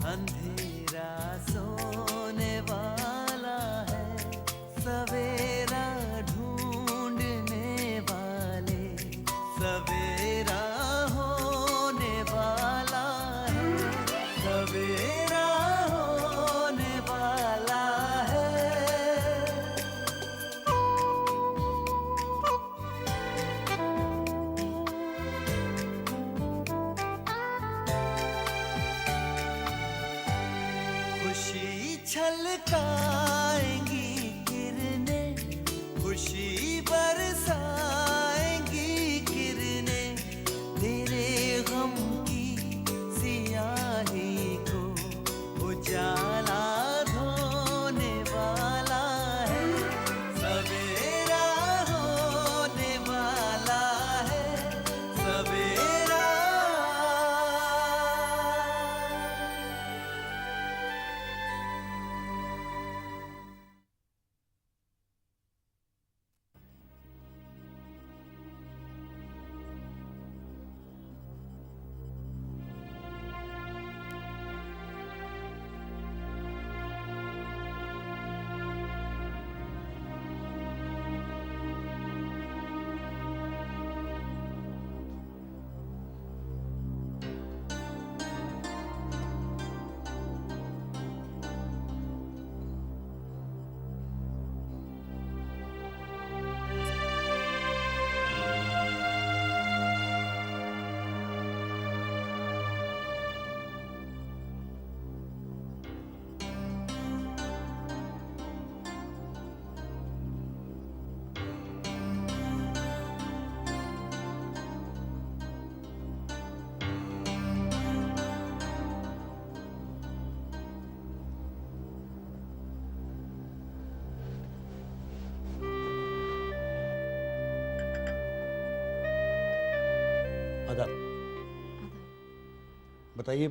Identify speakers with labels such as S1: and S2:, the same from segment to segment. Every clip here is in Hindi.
S1: अंधेरा सोने वाला है, सवेरा ढूंढने वाले, सवेरा होने वाला है, सवेरा होने वाला है। खुशी छलकाएंगी किरणें, खुशी बरसाएंगी किरणें, तेरे गम की सियाही को उजाला धोने वाला है, सवेरा होने वाला है, सवेरा।
S2: आदाब। बताइए,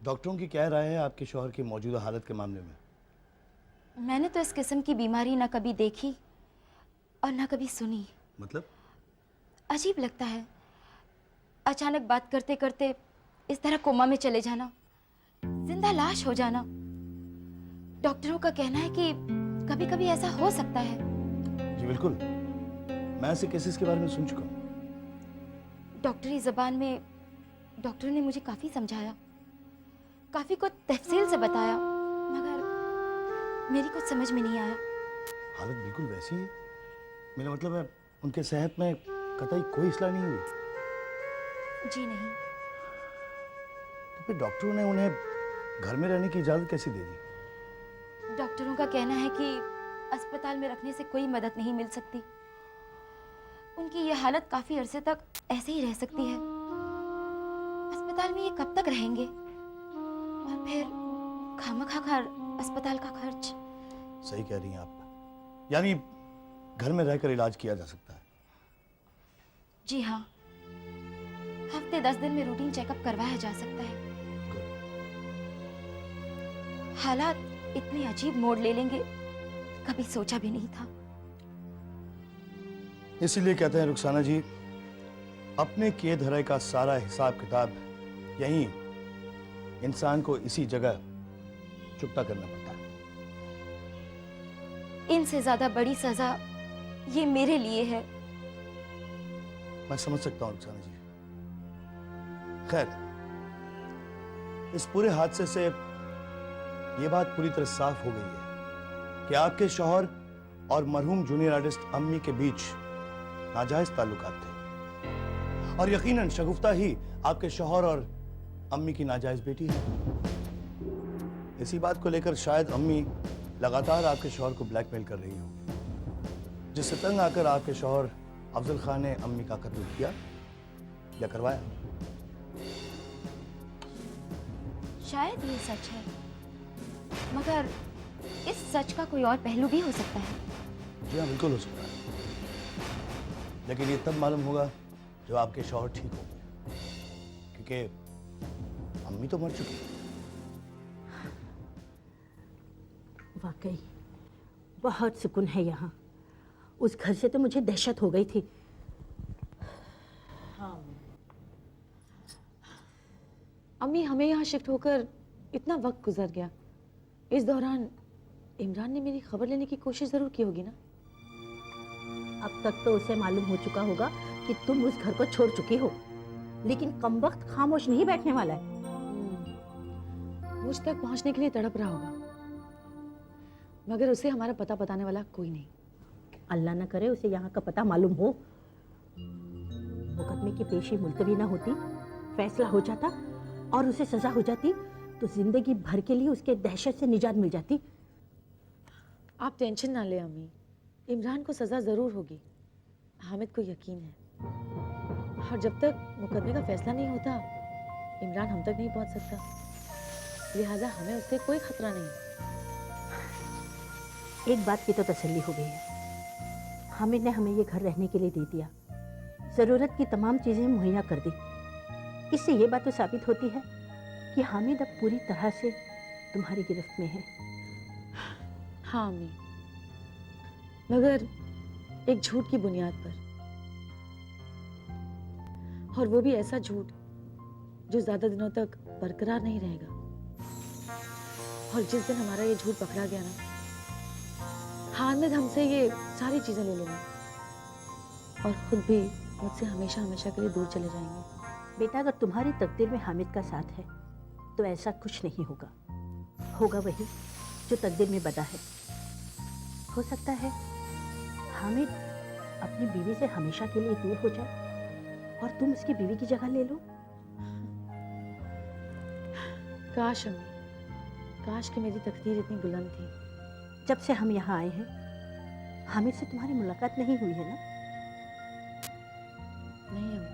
S2: डॉक्टरों की क्या राय है आपके शौहर की मौजूदा हालत के मामले में?
S3: मैंने तो इस किस्म की बीमारी ना कभी देखी और ना कभी सुनी।
S2: मतलब?
S3: अजीब लगता है, अचानक बात करते करते इस तरह कोमा में चले जाना, जिंदा लाश हो जाना। डॉक्टरों का कहना है कि कभी कभी ऐसा हो सकता है।
S2: जी बिल्कुल, मैं ऐसे केसेस के बारे में सुन चुका हूँ।
S3: डॉक्टरी जबान में डॉक्टर ने मुझे काफी समझाया, काफी कुछ तफसील से बताया, मगर मेरी कुछ समझ में नहीं आया।
S2: हालत बिल्कुल वैसी है। मेरा मतलब है, उनके सेहत में कतई कोई इस्लाह नहीं हुई?
S3: जी नहीं।
S2: तो फिर डॉक्टरों ने उन्हें घर में रहने की इजाजत कैसे दे दी?
S3: डॉक्टरों का कहना है कि अस्पताल में रखने से कोई मदद नहीं मिल सकती। उनकी यह हालत काफी अरसे तक ऐसे ही रह सकती है। अस्पताल में ये कब तक रहेंगे? और फिर खामखा अस्पताल का खर्च।
S2: सही कह रही हैं आप, यानी घर में रहकर इलाज किया जा सकता है।
S3: जी हाँ, हफ्ते 10 दिन में रूटीन चेकअप करवाया जा सकता है। हालात इतने अजीब मोड़ ले लेंगे, कभी सोचा भी नहीं था।
S2: इसीलिए कहते हैं रुखसाना जी, अपने किए धरे का सारा हिसाब किताब यहीं इंसान को इसी जगह चुकता करना पड़ता है।
S3: इनसे ज्यादा बड़ी सजा ये मेरे लिए है।
S2: मैं समझ सकता हूँ रुखसाना जी। खैर, इस पूरे हादसे से ये बात पूरी तरह साफ हो गई है कि आपके शौहर और मरहूम जूनियर आर्टिस्ट अम्मी के बीच नाजायज ताल्लुकात थे, और यकीनन शगुफ्ता ही आपके शौहर और अम्मी की नाजायज बेटी है। इसी बात को लेकर शायद अम्मी लगातार आपके शौहर को ब्लैकमेल कर रही हो, जिससे तंग आकर आपके शौहर अफजल खान ने अम्मी का कत्ल किया या करवाया।
S3: शायद ये सच है, मगर इस सच का कोई और पहलू भी हो सकता है।
S2: जी हाँ, बिल्कुल हो सकता है, लेकिन ये तब मालूम होगा जब आपके शौहर ठीक होंगे, क्योंकि अम्मी तो मर चुकी है।
S4: वाकई बहुत सुकून है यहाँ। उस घर से तो मुझे दहशत हो गई थी।
S5: अम्मी, हमें यहाँ शिफ्ट होकर इतना वक्त गुजर गया, इस दौरान इमरान ने मेरी खबर लेने की कोशिश जरूर की होगी ना।
S4: अब तक तो उसे मालूम हो चुका होगा कि तुम उस घर को छोड़ चुकी हो, लेकिन कमबख्त खामोश नहीं बैठने वाला है।
S5: मुझ तक पहुंचने के लिए तड़प रहा होगा, मगर उसे हमारा पता बताने वाला कोई नहीं।
S4: अल्लाह न करे उसे यहाँ का पता मालूम हो। मुकदमे की पेशी मुलतवी ना होती, फैसला हो जाता और उसे सजा हो जाती, तो जिंदगी भर के लिए उसके दहशत से निजात मिल जाती।
S5: आप टेंशन ना ले अम्मी, इमरान को सजा जरूर होगी, हामिद को यकीन है। और जब तक मुकदमे का फैसला नहीं होता, इमरान हम तक नहीं पहुंच सकता, लिहाजा हमें उससे कोई खतरा नहीं।
S4: एक बात की तो तसल्ली हो गई है, हामिद ने हमें ये घर रहने के लिए दे दिया, ज़रूरत की तमाम चीज़ें मुहैया कर दी। इससे ये बात तो साबित होती है कि हामिद अब पूरी तरह से तुम्हारी गिरफ्त में है।
S5: हाँ अम्मी, मगर एक झूठ की बुनियाद पर, और वो भी ऐसा झूठ जो ज्यादा दिनों तक बरकरार नहीं रहेगा। और जिस दिन हमारा ये झूठ पकड़ा गया ना, हामिद हमसे ये सारी चीजें ले लेंगे और खुद भी मुझसे हमेशा हमेशा के लिए दूर चले जाएंगे।
S4: बेटा, अगर तुम्हारी तकदीर में हामिद का साथ है तो ऐसा कुछ नहीं होगा, होगा वही जो तकदीर में बदा है। हो सकता है हामिद अपनी बीवी से हमेशा के लिए दूर हो जाए और तुम उसकी बीवी की जगह ले लो।
S5: काश अम्मी, काश कि मेरी तकदीर इतनी बुलंद थी।
S4: जब से हम यहाँ आए हैं हामिद से तुम्हारी मुलाकात नहीं हुई है ना?
S5: नहीं अम्मी,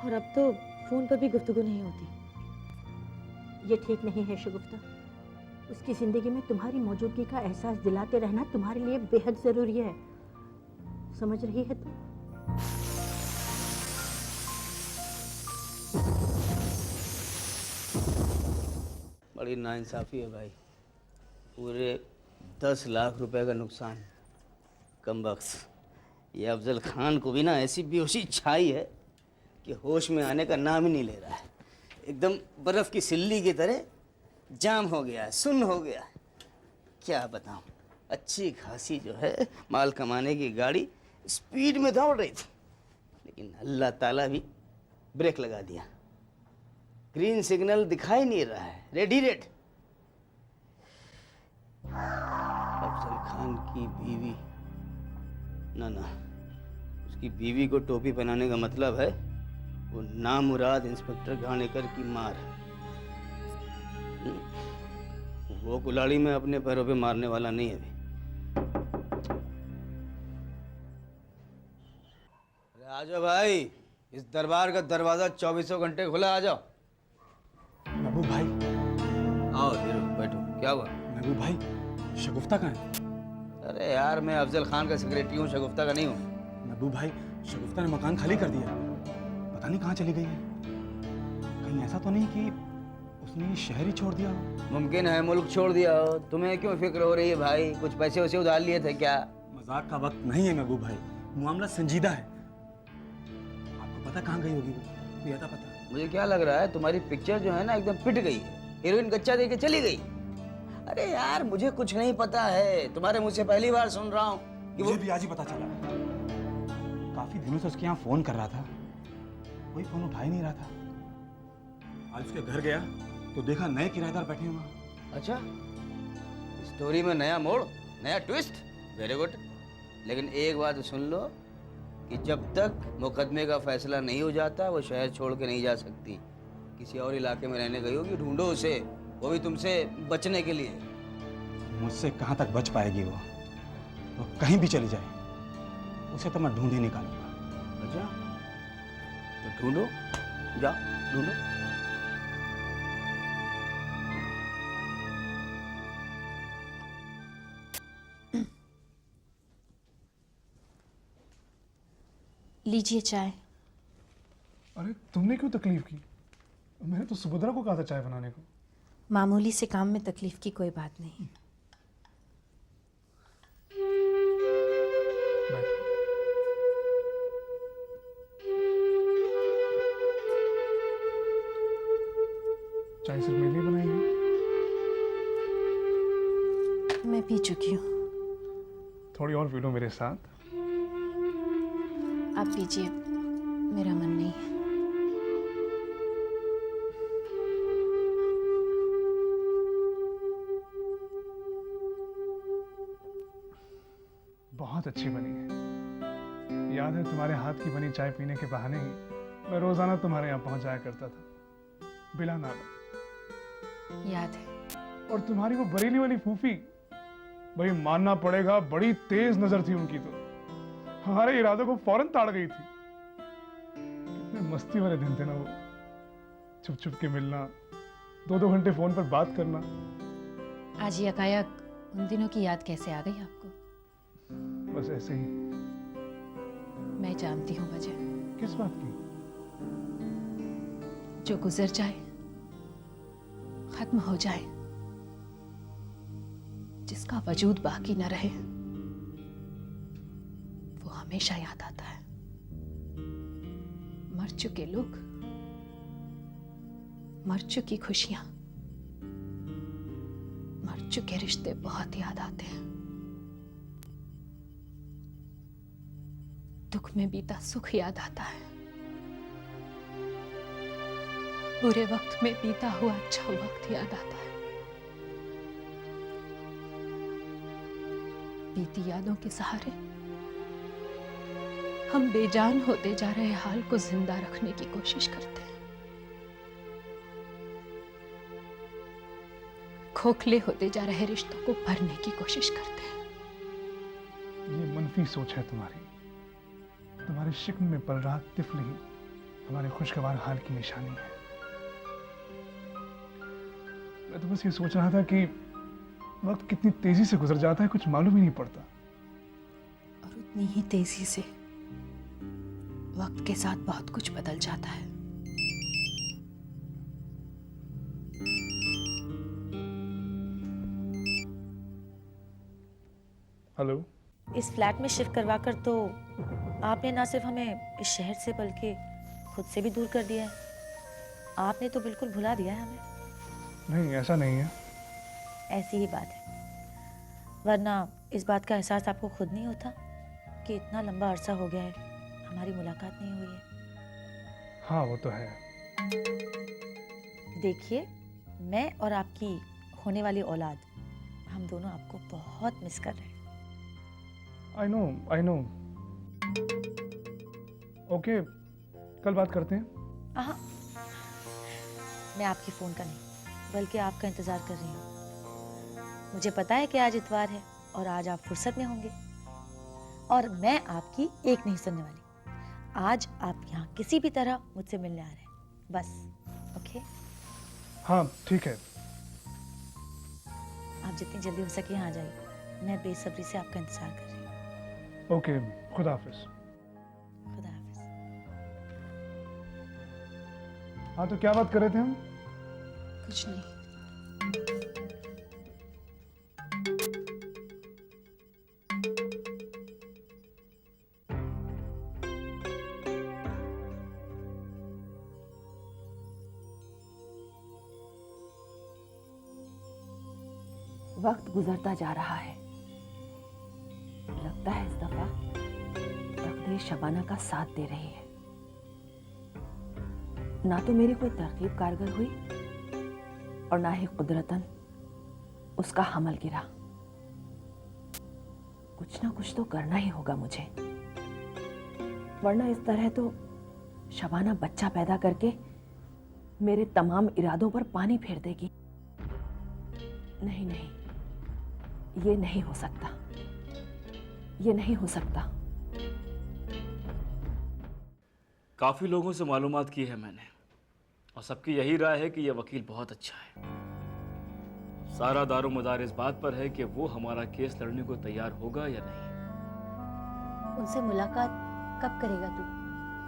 S5: और अब तो फोन पर भी गुफ्तगू नहीं होती।
S4: ये ठीक नहीं है शगुफ्ता। उसकी जिंदगी में तुम्हारी मौजूदगी का एहसास दिलाते रहना तुम्हारे लिए बेहद जरूरी है, समझ रही है तुम?
S6: बड़ी नाइंसाफ़ी है भाई, पूरे 10 लाख रुपए का नुकसान। कमबख्त ये अफजल खान को भी ना ऐसी बेहोशी छाई है कि होश में आने का नाम ही नहीं ले रहा है। एकदम बर्फ़ की सिल्ली की तरह जाम हो गया है, सुन्न हो गया है। क्या बताऊं, अच्छी खासी जो है माल कमाने की गाड़ी स्पीड में दौड़ रही थी, लेकिन अल्लाह ताला भी ब्रेक लगा दिया। ग्रीन सिग्नल दिखाई नहीं रहा है, रेडी रेड। अफजल खान की बीवी, ना ना, उसकी बीवी को टोपी पहनाने का मतलब है वो नामुराद इंस्पेक्टर घाणेकर की मार। वो कुल्हाड़ी में अपने पैरों पे मारने वाला नहीं है अभी। अरे आ जाओ भाई, इस दरबार का दरवाजा 24 घंटे खुला, आ जाओ।
S7: महबूब भाई,
S6: आओ हीरो, बैठो। क्या हुआ?
S7: महबूब भाई, शगुफ्ता कहाँ है?
S6: अरे यार, मैं अफजल खान का सेक्रेटरी हूँ, शगुफ्ता का नहीं हूँ।
S7: महबूब भाई, शगुफ्ता ने मकान खाली कर दिया, पता नहीं कहाँ चली गई है। कहीं ऐसा तो नहीं कि उसने ये शहर ही छोड़ दिया हो?
S6: मुमकिन है मुल्क छोड़ दिया हो। तुम्हें क्यों फिक्र हो रही है भाई? कुछ पैसे वैसे उधार लिए थे क्या?
S7: मजाक का वक्त नहीं है महबूब भाई, मामला संजीदा है। आपको पता कहाँ गई होगी वो? कोई आता पता?
S6: मुझे क्या लग रहा है, तुम्हारी पिक्चर जो है ना एकदम पिट गई है, हीरोइन कच्चा दे के चली गई। अरे यार, मुझे कुछ नहीं पता है, तुम्हारे मुझ से पहली बार सुन रहा हूँ कि
S7: मुझे भी आज ही पता चला। काफी दिनों से उसके यहाँ फोन कर रहा था, कोई फोन उठा ही नहीं रहा था। आज उसके घर गया तो देखा नए किराएदार बैठे हुए।
S6: अच्छा, स्टोरी में नया मोड़, नया ट्विस्ट, वेरी गुड। लेकिन एक बात सुन लो कि जब तक मुकदमे का फैसला नहीं हो जाता वो शहर छोड़ के नहीं जा सकती। किसी और इलाके में रहने गई होगी, ढूंढो उसे, वो भी तुमसे बचने के लिए।
S7: मुझसे कहाँ तक बच पाएगी वो कहीं भी चली जाए, उसे तो मैं ढूंढ ही निकालूंगा।
S6: अच्छा, तो ढूंढो, जाओ ढूंढो।
S3: लीजिए चाय।
S8: अरे तुमने क्यों तकलीफ की? मैंने तो सुभद्रा को कहा था चाय बनाने को।
S3: मामूली से काम में तकलीफ की कोई बात नहीं।
S8: बैठो। चाय सिर्फ मेरे लिए बनाएंगे?
S4: मैं पी चुकी हूँ।
S8: थोड़ी और पी लो मेरे साथ।
S4: आप पीजिए, मेरा मन नहीं है।
S8: बहुत अच्छी बनी है। याद है तुम्हारे हाथ की बनी चाय पीने के बहाने ही मैं रोजाना तुम्हारे यहाँ पहुंच जाया करता था, बिला नागा।
S4: याद है।
S8: और तुम्हारी वो बरेली वाली फूफी, भाई मानना पड़ेगा बड़ी तेज नजर थी उनकी तो, हमारे इरादों को फौरन ताड़ गई थी। कितने मस्ती वाले दिन थे ना वो, छुप छुप के मिलना, 2-2 घंटे फोन पर बात करना।
S4: आज यकायक उन दिनों की याद कैसे आ गई आपको?
S8: बस ऐसे ही।
S4: मैं जानती हूँ वजह।
S8: किस बात की?
S4: जो गुजर जाए, खत्म हो जाए, जिसका वजूद बाकी न रहे, वो हमेशा याद आता है। मर चुके लोग, मर चुकी खुशियां, मर चुके रिश्ते बहुत याद आते हैं। दुख में बीता सुख याद आता है, बुरे वक्त में बीता हुआ अच्छा वक्त याद आता है। बीती यादों के सहारे हम बेजान होते जा रहे हाल को जिंदा रखने की कोशिश करते हैं, खोखले होते जा रहे रिश्तों को भरने की कोशिश करते हैं।
S8: ये मनफी सोच है तुम्हारी। तुम्हारे शिकन में पल रहा तिफल ही हमारे खुशगवार हाल की निशानी है। मैं तो बस ये सोच रहा था कि वक्त कितनी तेजी से गुजर जाता है, कुछ मालूम ही नहीं पड़ता।
S4: और उतनी ही तेजी से वक्त के साथ बहुत कुछ बदल जाता है।
S8: हेलो।
S5: इस फ्लैट में शिफ्ट करवाकर तो आपने ना सिर्फ हमें इस शहर से बल्कि खुद से भी दूर कर दिया है। आपने तो बिल्कुल भुला दिया है हमें।
S8: नहीं, ऐसा नहीं है।
S5: ऐसी ही बात है, वरना इस बात का एहसास आपको खुद नहीं होता कि इतना लंबा अरसा हो गया है हमारी मुलाकात नहीं हुई है।
S8: हाँ, वो तो है।
S5: देखिए, मैं और आपकी होने वाली औलाद, हम दोनों आपको बहुत मिस कर रहे हैं।
S8: I know. ओके, कल बात करते हैं।
S5: हाँ, मैं आपकी फ़ोन का नहीं बल्कि आपका इंतज़ार कर रही हूँ। मुझे पता है कि आज इतवार है और आज आप फुर्सत में होंगे, और मैं आपकी एक नहीं सुनने वाली। आज आप यहाँ किसी भी तरह मुझसे मिलने आ रहे हैं, बस। ओके?
S8: हाँ, ठीक है।
S5: आप जितनी जल्दी हो सके यहाँ आ जाइए। मैं बेसब्री से आपका इंतज़ार कर रही हूँ।
S8: ओके, खुदा हाफिज।
S5: खुदा हाफिज।
S8: हाँ, तो क्या बात कर रहे थे हम?
S4: कुछ नहीं।
S9: वक्त गुजरता जा रहा है। लगता है इस दफा तकदीर शबाना का साथ दे रही है। ना तो मेरी कोई तरकीब कारगर हुई और ना ही कुदरतन उसका हमल गिरा। कुछ ना कुछ तो करना ही होगा मुझे, वरना इस तरह तो शबाना बच्चा पैदा करके मेरे तमाम इरादों पर पानी फेर देगी। नहीं नहीं, ये नहीं हो सकता, ये नहीं हो सकता।
S10: काफ़ी लोगों से मालूमात की है मैंने, और सबकी यही राय है कि यह वकील बहुत अच्छा है। सारा दारोमदार इस बात पर है कि वो हमारा केस लड़ने को तैयार होगा या नहीं।
S3: उनसे मुलाकात कब करेगा तू?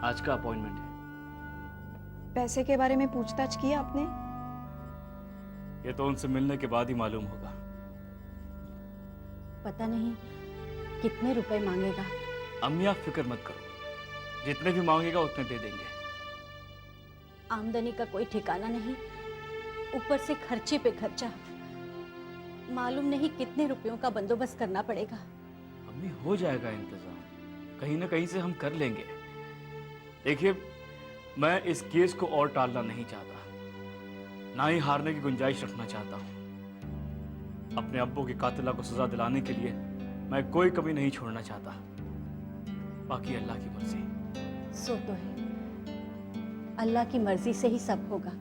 S10: आज का अपॉइंटमेंट है।
S11: पैसे के बारे में पूछताछ की आपने?
S10: ये तो उनसे मिलने के बाद ही मालूम होगा।
S4: पता नहीं कितने रुपए मांगेगा।
S10: अम्मी आप फिक्र मत करो, जितने भी मांगेगा उतने दे देंगे।
S4: आमदनी का कोई ठिकाना नहीं, ऊपर से खर्चे पे खर्चा। मालूम नहीं कितने रुपयों का बंदोबस्त करना पड़ेगा।
S10: अम्मी हो जाएगा इंतजाम, कहीं ना कहीं से हम कर लेंगे। देखिए, मैं इस केस को और टालना नहीं चाहता, ना ही हारने की गुंजाइश रखना चाहता हूँ। अपने अब्बू की कातिला को सजा दिलाने के लिए मैं कोई कमी नहीं छोड़ना चाहता। बाकी अल्लाह की मर्जी।
S4: सो तो है, अल्लाह की मर्जी से ही सब होगा।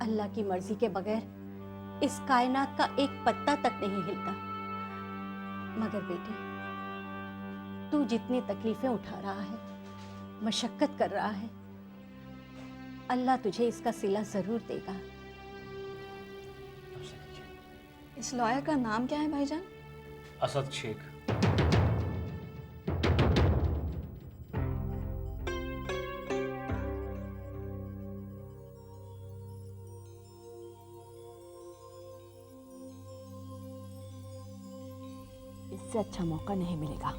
S4: अल्लाह की मर्जी के बगैर इस कायनात का एक पत्ता तक नहीं हिलता। मगर बेटे, तू जितनी तकलीफें उठा रहा है, मशक्कत कर रहा है, अल्लाह तुझे इसका सिला जरूर देगा।
S11: इस लॉयर का नाम क्या है भाईजान?
S10: असद शेख।
S9: इससे अच्छा मौका नहीं मिलेगा।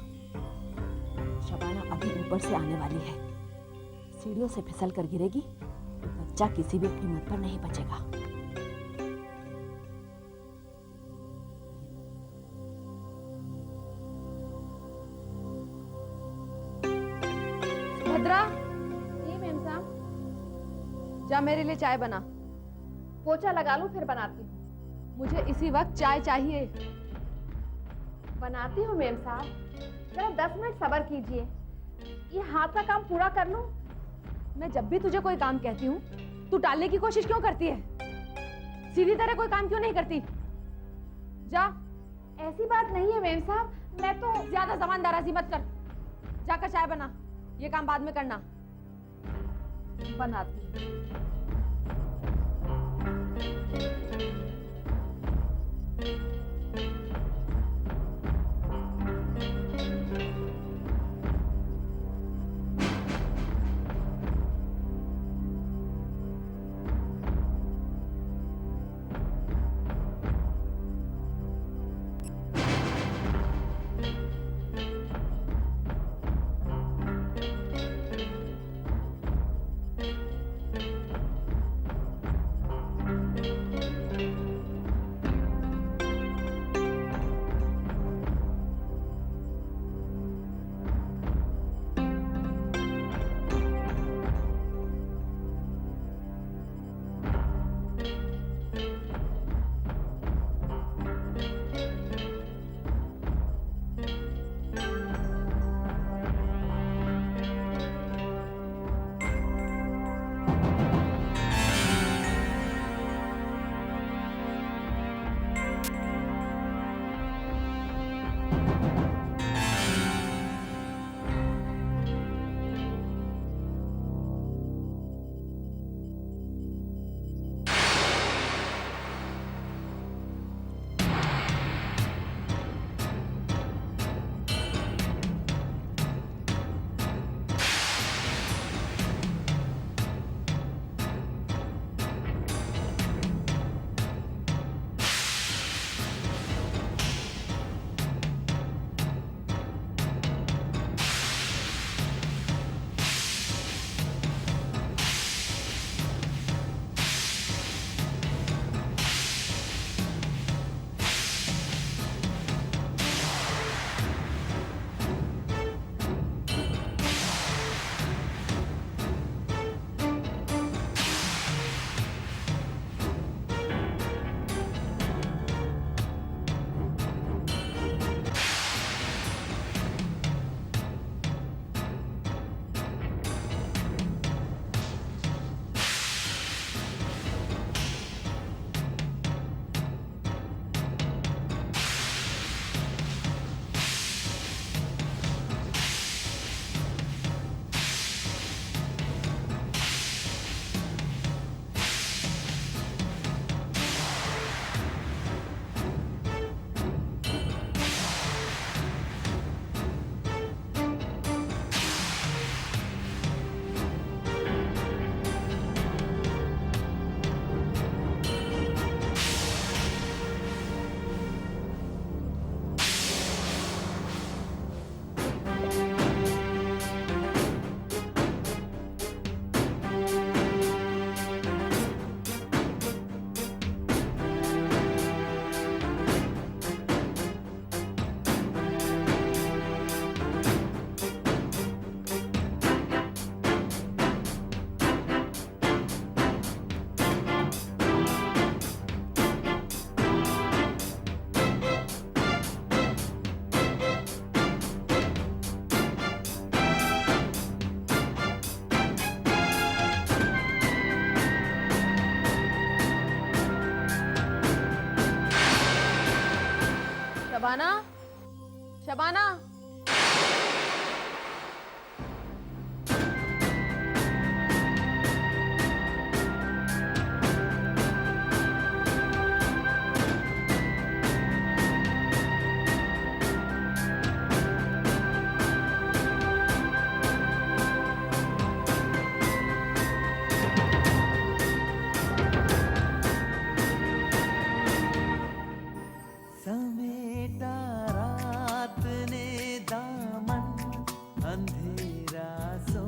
S9: शबाना अभी ऊपर से आने वाली है, सीढ़ियों से फिसल कर गिरेगी तो बच्चा किसी भी कीमत पर नहीं बचेगा।
S12: भद्रा, ये मैम साहब, जा मेरे लिए चाय बना। पोछा लगा लूं फिर बनाती हूँ। मुझे इसी वक्त चाय चाहिए। बनाती हूँ मैम साहब, जरा 10 मिनट सब्र कीजिए। ये हाथ का काम पूरा कर लूं। मैं जब भी तुझे कोई काम कहती हूँ, तू टालने की कोशिश क्यों करती है? सीधी तरह कोई काम क्यों नहीं करती? जा। ऐसी बात नहीं है मैम साहब, मैं तो ज्यादा जबानदाराजी मत कर। जाकर चाय बना, ये काम बाद में करना। बनाती हूँ। शबाना, शबाना।
S1: समेटा रात ने दामन, अंधेरा सो